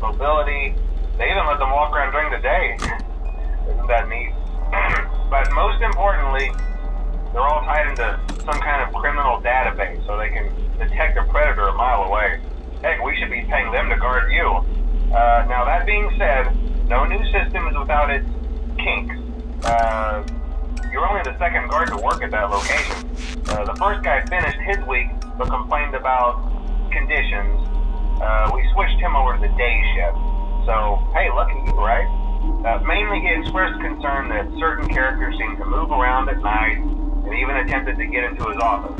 mobility. They even let them walk around during the day. Isn't that neat? But most importantly, they're all tied into some kind of criminal database so they can detect a predator a mile away. Heck, we should be paying them to guard you. Now that being said, no new system is without its kinks. You're only the second guard to work at that location. The first guy finished his week but complained about conditions. We switched him over to the day shift. So, hey, lucky you, right? Mainly he expressed concern that certain characters seemed to move around at night and even attempted to get into his office.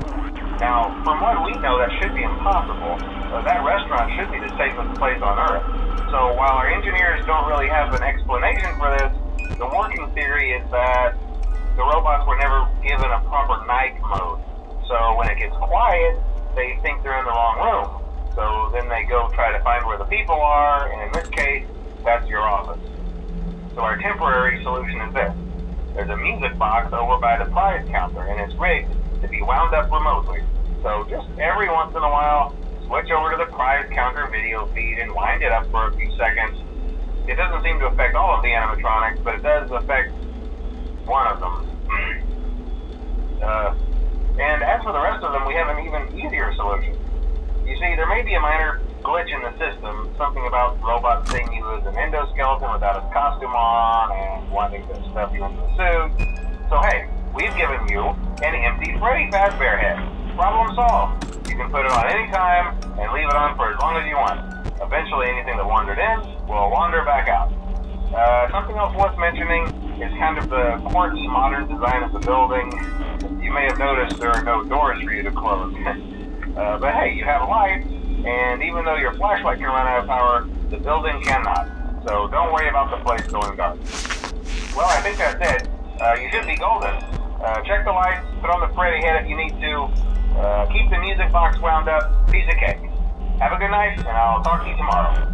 Now, from what we know, that should be impossible. That restaurant should be the safest place on Earth. So while our engineers don't really have an explanation for this, the working theory is that the robots were never given a proper night mode. So when it gets quiet, they think they're in the wrong room. So then they go try to find where the people are, and in this case, that's your office. So our temporary solution is this. There's a music box over by the prize counter, and it's rigged to be wound up remotely. So just every once in a while, switch over to the prize counter video feed and wind it up for a few seconds. It doesn't seem to affect all of the animatronics, but it does affect one of them. And as for the rest of them, we have an even easier solution. You see, there may be a minor glitch in the system, something about robots seeing you as an endoskeleton without his costume on and wanting to stuff you into the suit. So hey, we've given you an empty Freddy Fazbear head. Problem solved. You can put it on any time and leave it on for as long as you want. Eventually anything that wandered in will wander back out. Something else worth mentioning is kind of the quirky modern design of the building. You may have noticed there are no doors for you to close. But hey, you have lights, and even though your flashlight can run out of power, the building cannot. So don't worry about the place going dark. Well, I think that's it. You should be golden. Check the lights, put on the Freddy head if you need to. Keep the music box wound up. Piece of cake. Have a good night, and I'll talk to you tomorrow.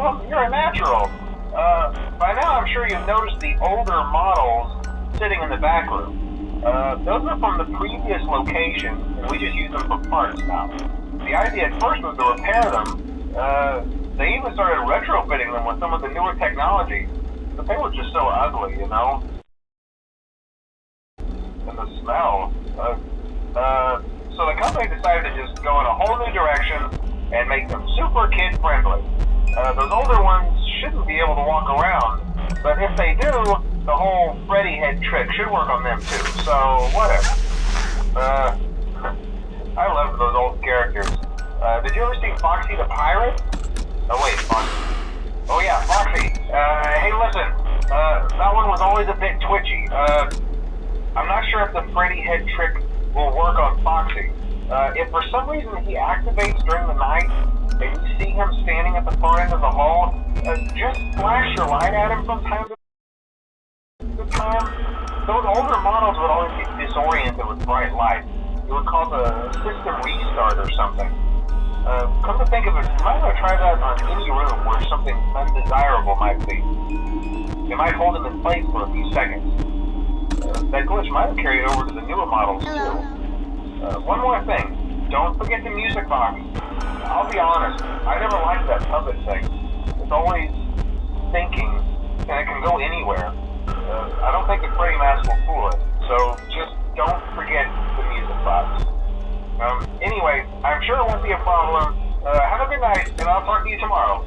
Well, you're a natural. By now I'm sure you've noticed the older models sitting in the back room. Those are from the previous location, and we just use them for parts now. The idea at first was to repair them. They even started retrofitting them with some of the newer technology, but they were just so ugly, you know? And the smell. So the company decided to just go in a whole new direction and make them super kid-friendly. Those older ones shouldn't be able to walk around, but if they do, the whole Freddy head trick should work on them too, so whatever. I loved those old characters. Did you ever see Foxy the Pirate? Oh wait, Foxy. Oh yeah, Foxy. Hey listen, that one was always a bit twitchy. I'm not sure if the Freddy head trick will work on Foxy. If for some reason he activates during the night, and you see him standing at the far end of the hall, just flash your light at him from time to time. Those older models would always get disoriented with bright light. It would cause a system restart or something. Come to think of it, you might want to try that on any room where something undesirable might be. It might hold him in place for a few seconds. That glitch might have carried over to the newer models too. One more thing. Don't forget the music box. I'll be honest, I never liked that puppet thing. It's always thinking, and it can go anywhere. I don't think the Freddy mask will fool it, so just don't forget the music box. Anyway, I'm sure it won't be a problem. Have a good night, and I'll talk to you tomorrow.